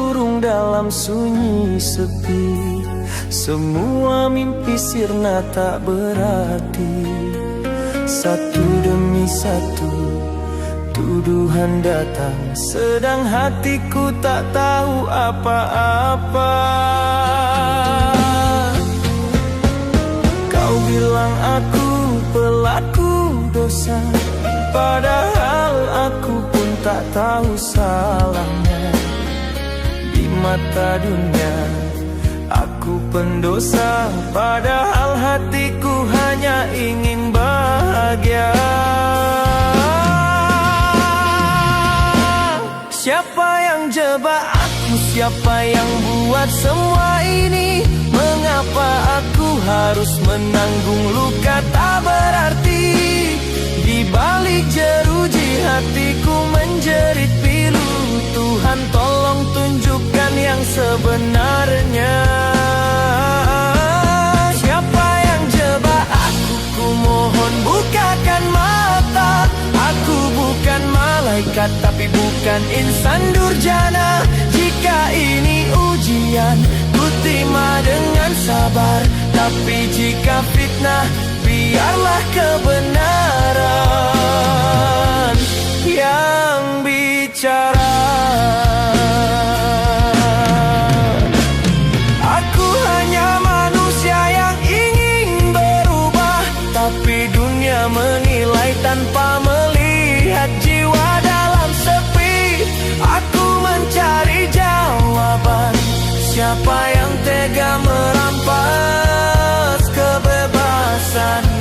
burung dalam sunyi sepi. Semua mimpi sirna tak berarti. Satu demi satu tuduhan datang, sedang hatiku tak tahu apa-apa. Kau bilang aku pelaku dosa, padahal aku pun tak tahu salahnya. Di mata dunia aku pendosa, padahal hatiku hanya ingin bahagia. Siapa yang jebak aku? Siapa yang buat semua ini? Mengapa aku harus menanggung luka tak berarti? Di balik jeruji hatiku menjerit pilu. Tuhan tolong tunjukkan yang sebenarnya. Siapa yang jebak aku? Ku mohon bukakan mata. Aku bukan malaikat, tapi bukan insan durjana. Jika ini ujian, ku terima dengan sabar. Tapi jika fitnah, biarlah kebenaran yang bicara. Aku hanya manusia yang ingin berubah, tapi dunia menilai tanpa melihat jiwa dalam sepi. Aku mencari jawaban, siapa yang tega merampas kebebasanku?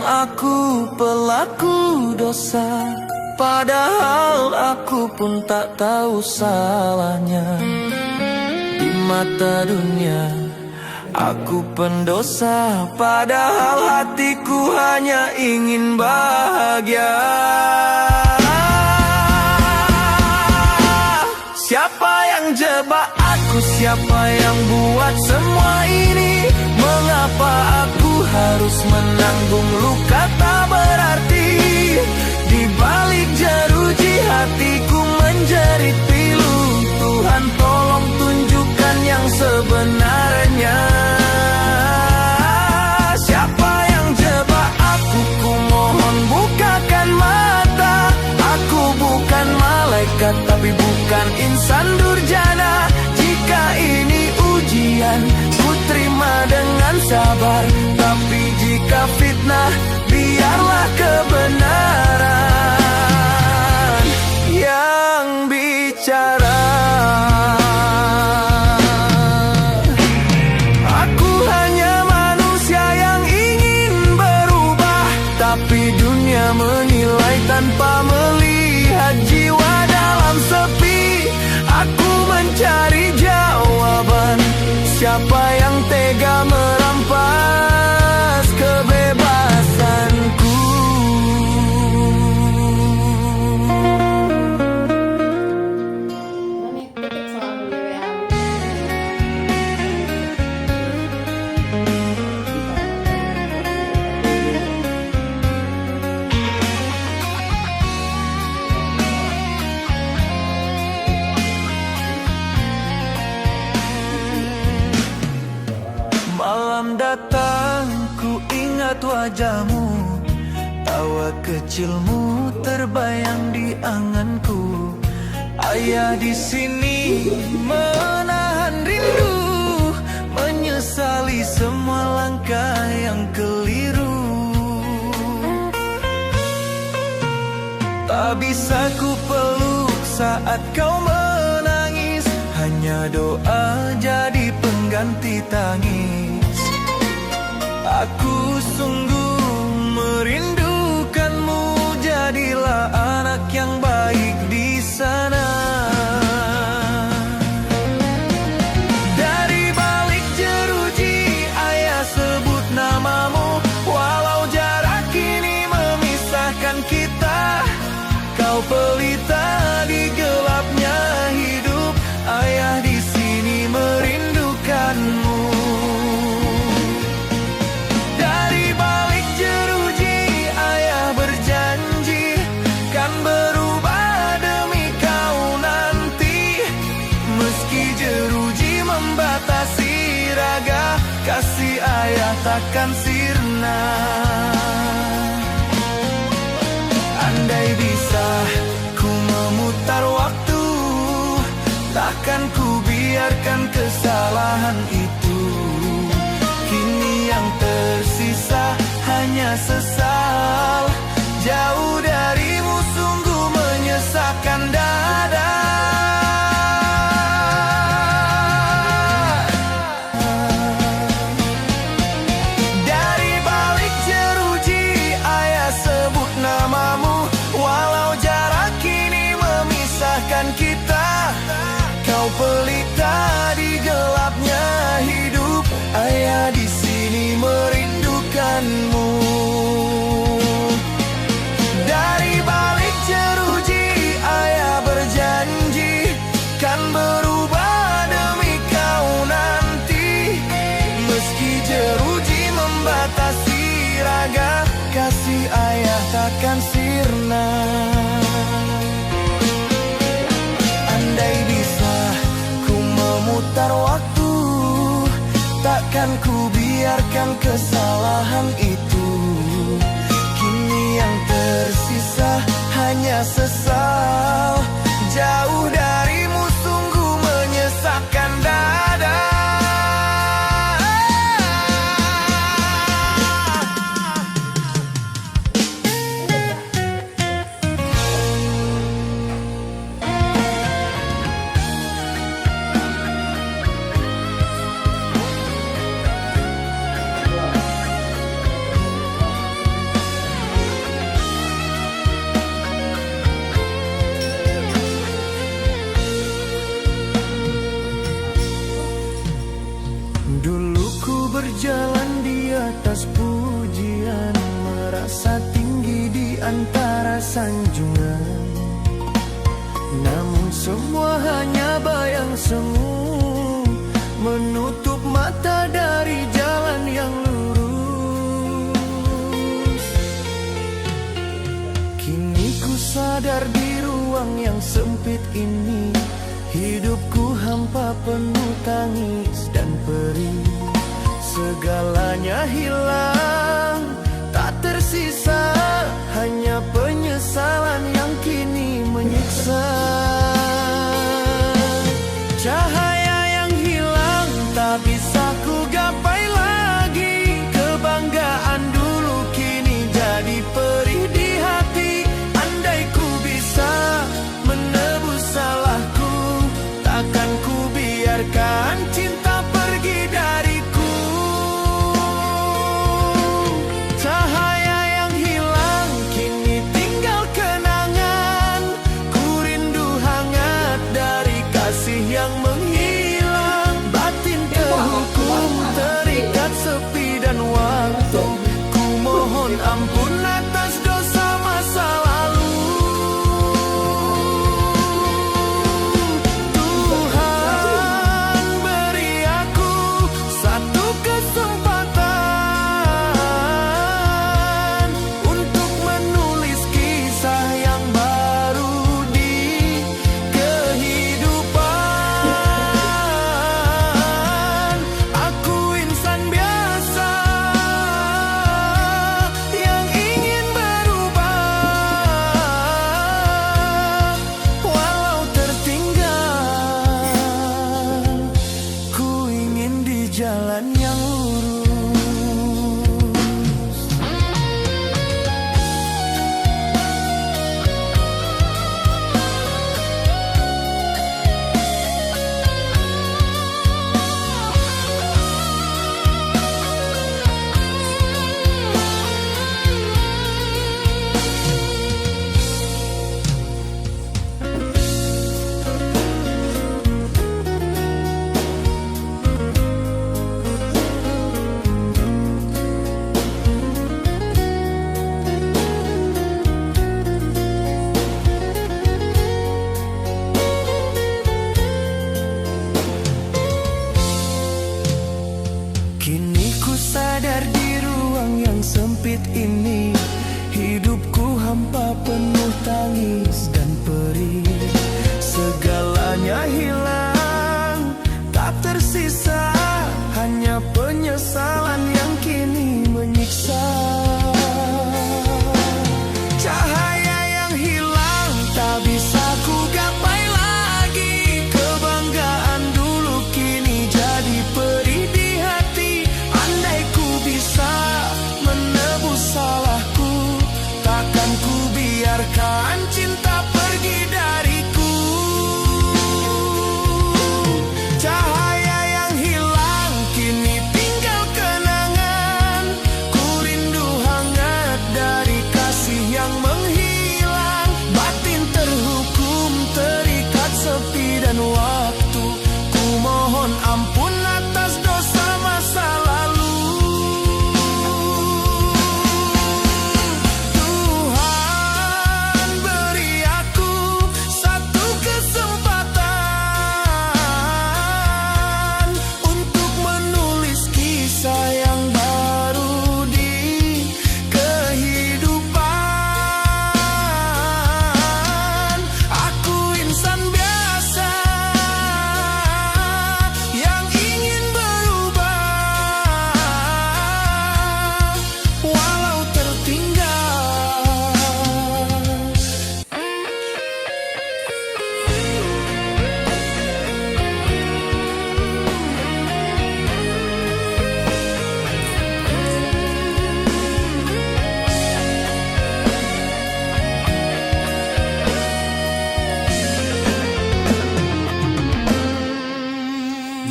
Aku pelaku dosa, padahal aku pun tak tahu salahnya. Di mata dunia aku pendosa, padahal hatiku hanya ingin bahagia. Siapa yang jebak aku? Siapa yang buat semua ini? Mengapa aku harus menanggung luka tak berarti? Di balik jeruji hatiku menjerit pilu. Tuhan tolong tunjukkan yang sebenarnya. Siapa yang jebak aku? Ku mohon bukakan mata. Aku bukan malaikat, tapi bukan insan durjana. Jika ini ujian, ku terima dengan sabar. Tapi jika fitnah, biarlah kebenaran yang bicara. Aku hanya manusia yang ingin berubah, tapi dunia menilai tanpa melihat jiwa dalam sepi. Aku mencari jawaban, siapa yang tega merampas kebebasanku? Malam datang, ku ingat wajahmu. Tawa kecilmu terbayang di anganku. Ayah di sini menahan rindu, menyesali semua langkah yang keliru. Tak bisa ku peluk saat kau menangis, hanya doa jadi pengganti tangis. Aku sungguh merindukanmu, jadilah anak yang baik di sana. Dari balik jeruji memisahkan kita. Kau pelita di gelapnya hidup, ayah di sini merindukanmu. Dari balik jeruji ayah berjanji kan berubah demi kau nanti. Meski jeruji membatasi raga, kasih ayah takkan sirna. Andai bisa ku memutar waktu, takkan ku biarkan kesalahan itu. Kini yang tersisa hanya sesal, jauh darimu sungguh menyesakkan dada. Dari balik jeruji ayah sebut namamu, walau jarak kini memisahkan kita. Kau pelita di gelapnya hidup, ayah di sini merindukanmu. Dari balik jeruji ayah berjanji kan berubah demi kau nanti. Meski jeruji membatasi raga, kasih ayah takkan sirna. Andai bisa ku memutar waktu, takkan ku biarkan kesalahan itu. Kini yang tersisa hanya sesal, jauh darimu sungguh menyesakkan dada. Dulu ku berjalan di atas pujian, merasa tinggi di antara sanjungan. Namun semua hanya bayang semu, menutup mata dari jalan yang lurus. Kini ku sadar di ruang yang sempit ini, hidupku hampa penuh tangis dan perih. Segalanya hilang, tak tersisa, hanya penyesalan yang kini menyiksa. Cahaya yang hilang tak bisa ku gapai lagi. Kebanggaan dulu kini jadi perih di hati. Andai ku bisa menebus salahku, takkan ku biarkan cinta pergi dariku. Cahaya yang hilang kini tinggal kenangan. Ku rindu hangat dari kasih yang menghilang. Batin terhukum terikat sepi dan waktu. Ku mohon ampun atas dosa masa lalu. Jalan yang lurus. hampa penuh tangis dan perih. Segalanya hilang, tak tersisa, hanya penyesalan yang kini menyiksa. Cahaya yang hilang, tak bisa ku gapai lagi. Kebanggaan dulu kini jadi perih di hati. Andai ku bisa menebus salahku, takkan ku biarkan cinta pergi dariku. Cahaya yang hilang, kini tinggal kenangan. Ku rindu hangat dari kasih yang menghilang. Batin terhukum, terikat sepi dan waktu. Ku mohon ampun atas dosa masa lalu. Tuhan beri aku satu kesempatan untuk menulis kisah yang baru di kehidupan. Aku insan biasa yang ingin berubah, walau tertinggal.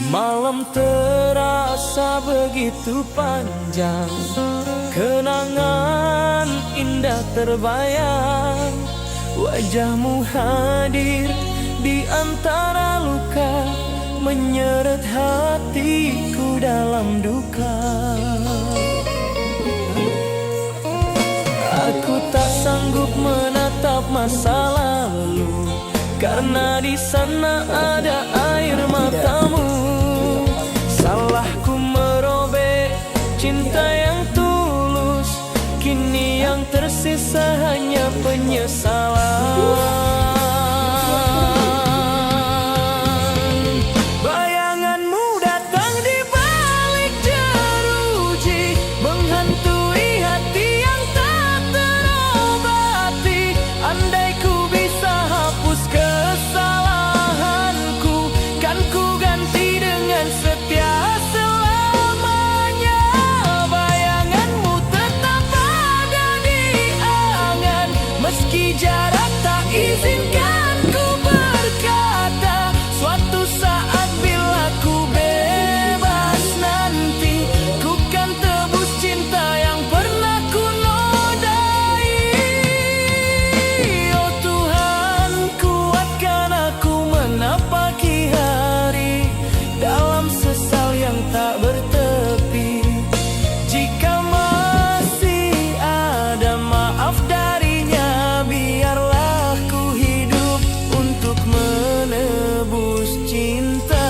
Malam terasa begitu panjang, kenangan indah terbayang. Wajahmu hadir di antara luka, menyeret hatiku dalam duka. Aku tak sanggup menatap masa lalu, karena di sana ada air matamu. Salahku merobek cinta yang tulus, kini yang tersisa hanya penyesalan. Bayanganmu datang di balik jeruji, menghantui hati yang tak terobati. Andai ku bisa hapus kesalahanku, kan ku ganti dengan setia selamanya. Bayanganmu tetap ada di angan, meski jarak tak izinkan ku berkata. Suatu saat bila ku bebas nanti, ku kan tebus cinta yang pernah ku nodai. Oh Tuhan, kuatkan aku menapaki hari dalam sesal yang tak bertepi. Jika masih ada maaf darinya, biarlah ku hidup untuk menebus cinta.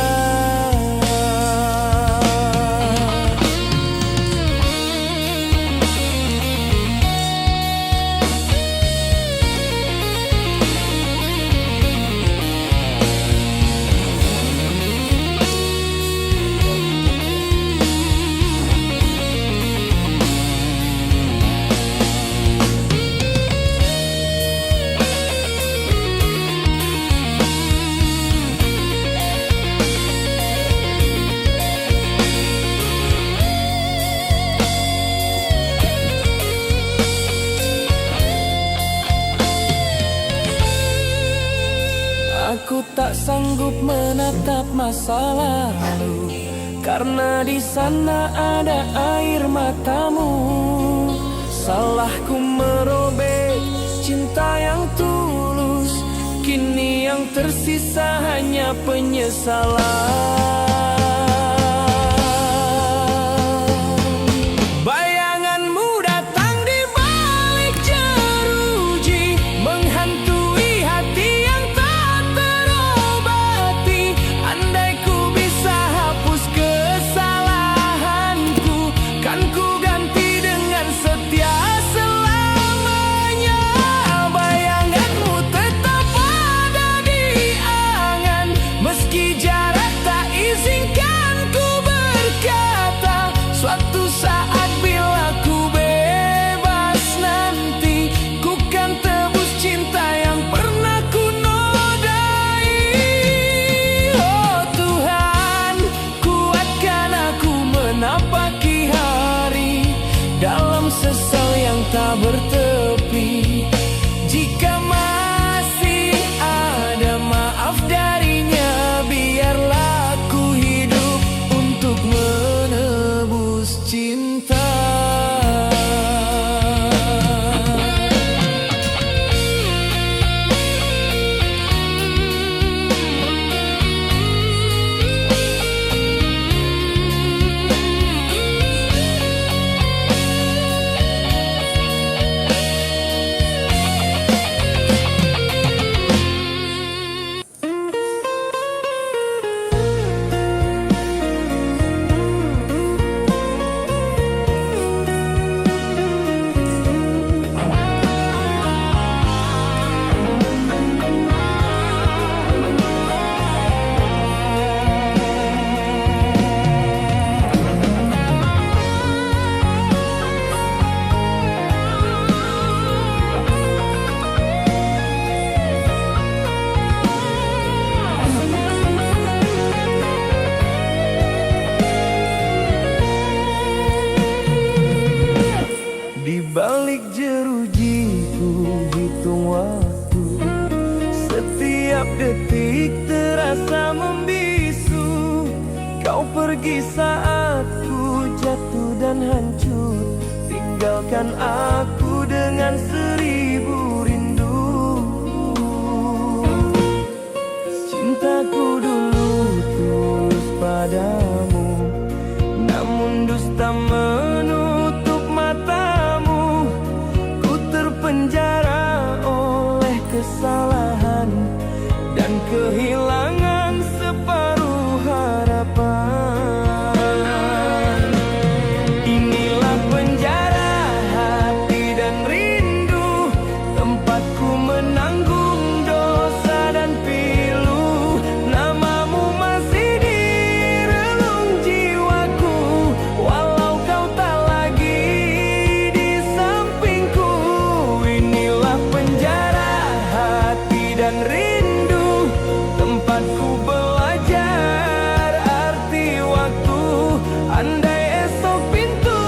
Aku tak sanggup menatap masa lalu, karena di sana ada air matamu. Salahku merobek cinta yang tulus, kini yang tersisa hanya penyesalan. Bayanganmu datang di balik jeruji, menghantui hati yang tak terobati. Andai ku bisa hapus kesalahanku, kan ku ganti dengan setia selamanya. menghitung waktu. Setiap detik terasa membisu. Kau pergi saat ku jatuh dan hancur, tinggalkan aku dengan 1000 rindu. Cintaku dulu tulus padamu, namun dusta menutup matamu. Ku terpenjara oleh kesalahan dan kehilangan separuh harapan. Inilah penjara hati dan rindu, tempatku menanggung dosa dan pilu. Namamu masih di relung jiwaku, walau kau tak lagi di sampingku. Inilah penjara hati dan rindu, tempatku belajar arti waktu. Andai esok pintu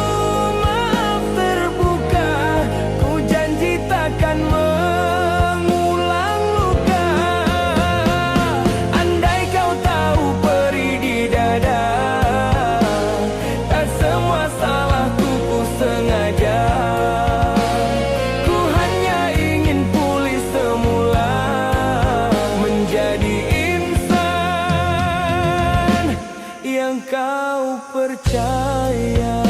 maaf terbuka, ku janji takkan mengulang luka. Andai kau tahu perih di dada, tak semua salahku ku sengaja. Ku hanya ingin pulih semula, menjadi insan yang kau percaya.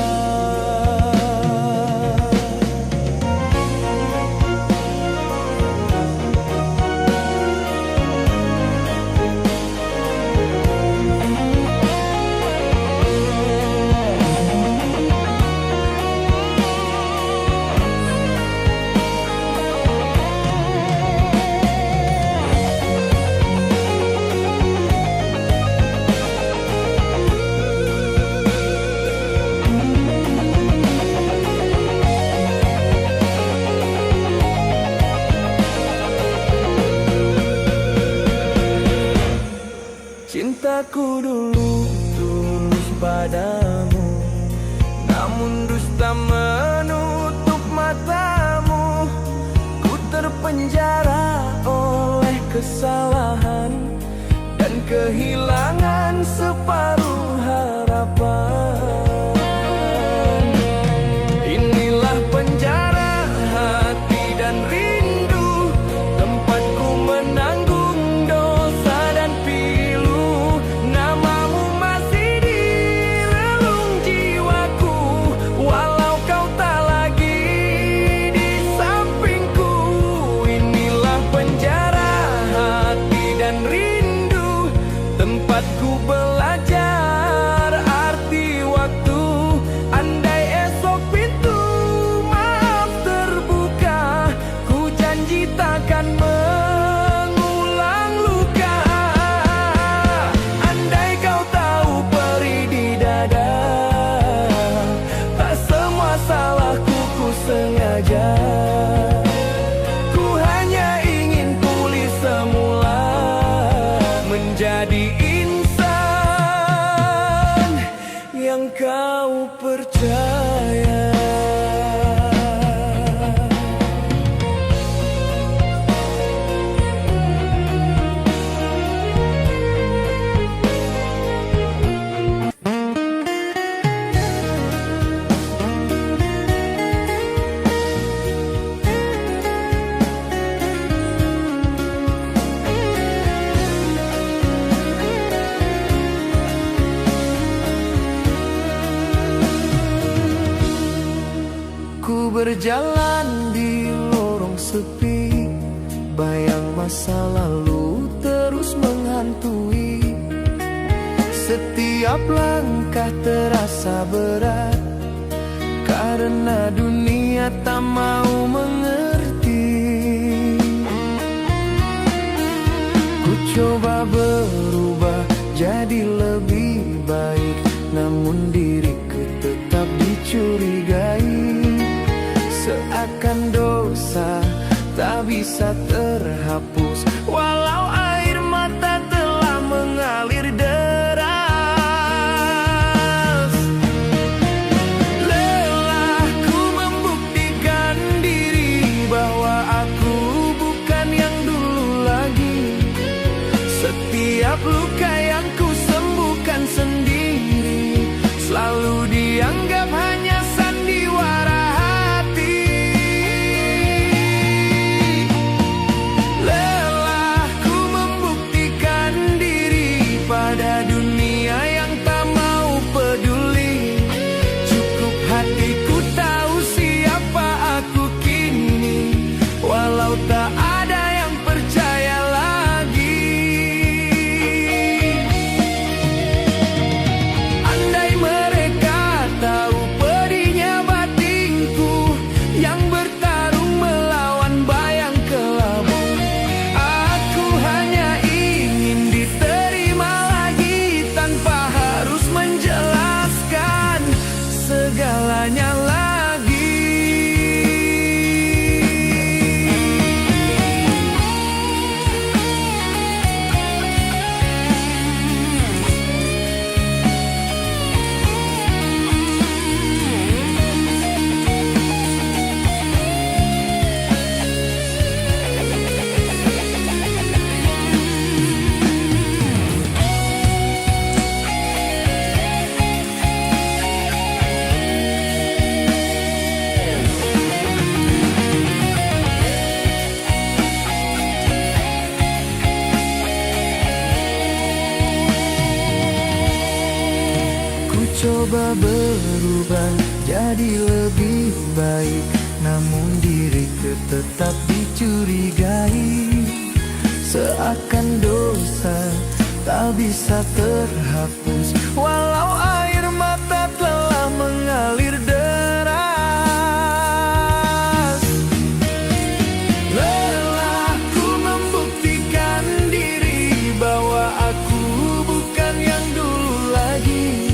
Cintaku dulu tulus padamu, namun dusta menutup matamu. Ku terpenjara oleh kesalahan dan kehilangan separuh harapan. Inilah penjara hati dan rindu, tempatku menanggung dosa dan pilu. Namamu masih di relung jiwaku, walau kau tak lagi di sampingku. Inilah penjara hati dan rindu, tempatku belajar arti waktu. Andai esok pintu maaf terbuka, ku janji takkan mengulang luka. Andai kau tahu perih di dada, tak semua salahku ku sengaja. Ku hanya ingin pulih semula, menjadi insan yang kau percaya. Ku berjalan di lorong sepi, bayang masa lalu terus menghantui. Setiap langkah terasa berat, karena dunia tak mau mengerti. Ku coba berubah jadi lebih baik, namun diriku tetap dicurigai. Seakan dosa tak bisa terhapus, walau air mata telah mengalir deras. Lelahku membuktikan diri bahwa aku coba berubah jadi lebih baik, namun diriku tetap dicurigai. Seakan dosa tak bisa terhapus, walau air mata telah mengalir deras. Lelah ku membuktikan diri bahwa aku bukan yang dulu lagi.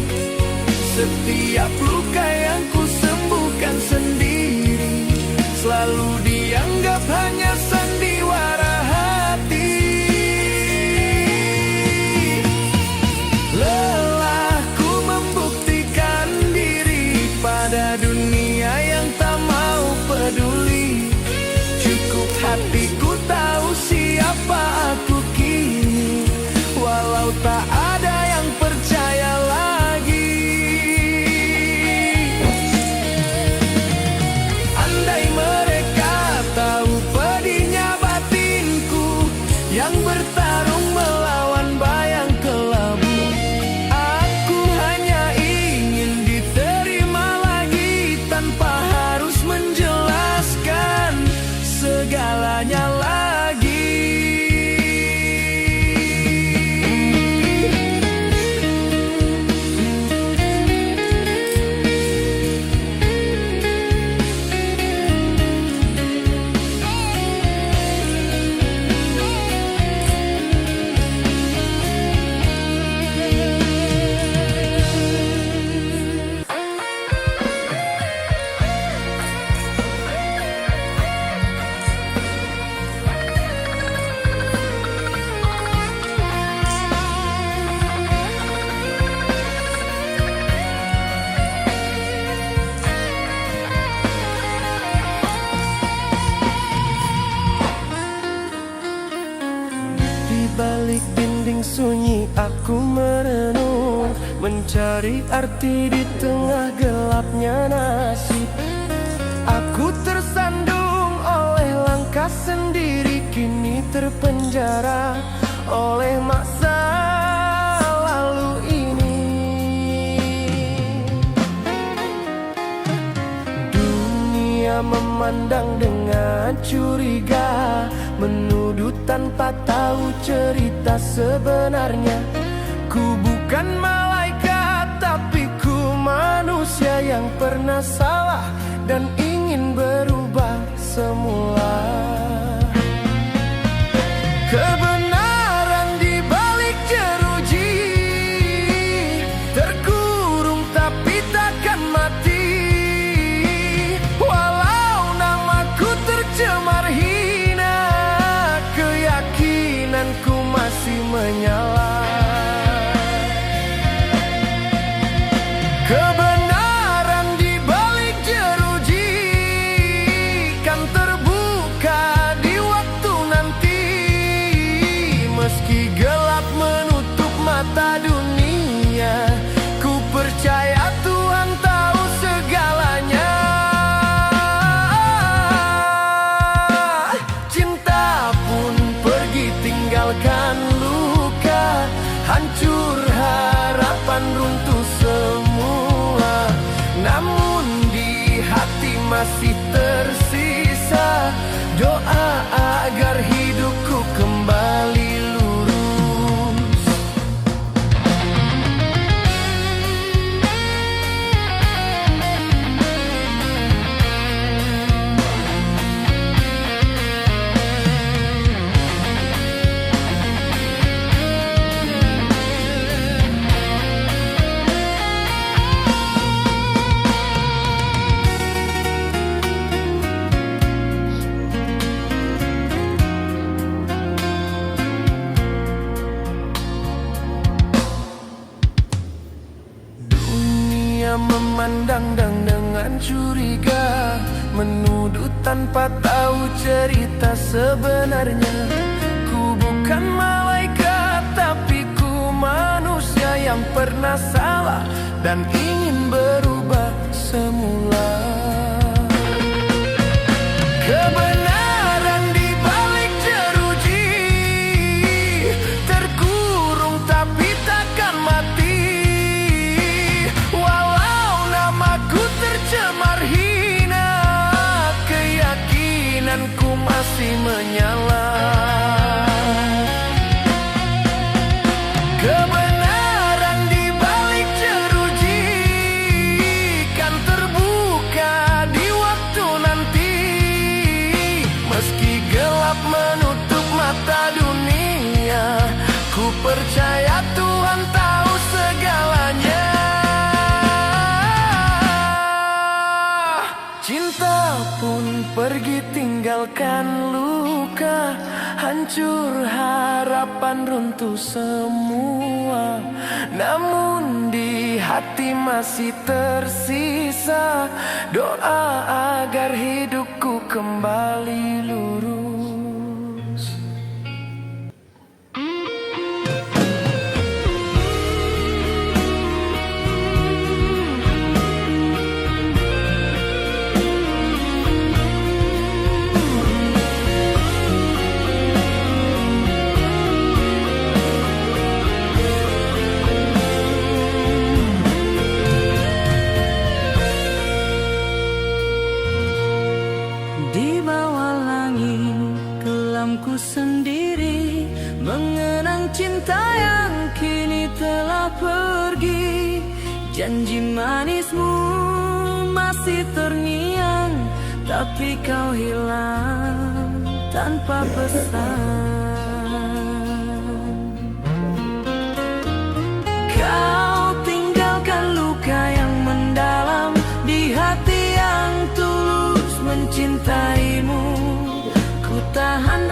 Setiap luka yang ku sembuhkan sendiri selalu dianggap hanya sandiwara hati. Lelah ku membuktikan diri pada dunia yang tak mau peduli. Cukup hatiku tahu siapa aku kini, walau tak ada yang percaya lagi. Andai mereka tahu pedihnya batinku yang bertarung melawan bayang kelabu. Aku hanya ingin diterima lagi tanpa harus menjelaskan segalanya lagi. Balik dinding sunyi aku merenung, mencari arti di tengah gelapnya nasib. Aku tersandung oleh langkah sendiri, kini terpenjara oleh masa lalu ini. Dunia memandang dengan curiga, menuduh tanpa tahu cerita sebenarnya. Ku bukan malaikat, tapi ku manusia yang pernah salah dan ingin berubah semula. Kebenaran di balik jeruji, terkurung tapi takkan mati. Walau namaku tercemar hina, keyakinanku masih menyala. Kebenaran di balik jeruji kan terbuka di waktu nanti. Meski gelap menutup mata dunia, ku percaya Tuhan tahu segalanya. Cinta pun pergi tinggalkan luka, hancur harapan runtuh semua. Namun di hati masih tersisa doa agar hidupku kembali lurus. Memandang dan dengan curiga, menuduh tanpa tahu cerita sebenarnya. Ku bukan malaikat, tapi ku manusia yang pernah salah dan ingin berubah semula. Kebenaran di balik jeruji, terkurung tapi takkan mati. masih menyala. Kebenaran di balik jeruji kan terbuka di waktu nanti. Meski gelap menutup mata dunia, ku percaya Tuhan tahu segalanya. Cinta pun pergi tinggalkan luka, hancur harapan, runtuh semua. Namun di hati masih tersisa doa agar hidupku kembali lurus. Di bawah langit kelamku sendiri, mengenang cinta yang kini telah pergi. Janji manismu masih terngiang, tapi kau hilang tanpa pesan. Kau tinggalkan luka yang mendalam di hati yang tulus mencintaimu. Ku tahan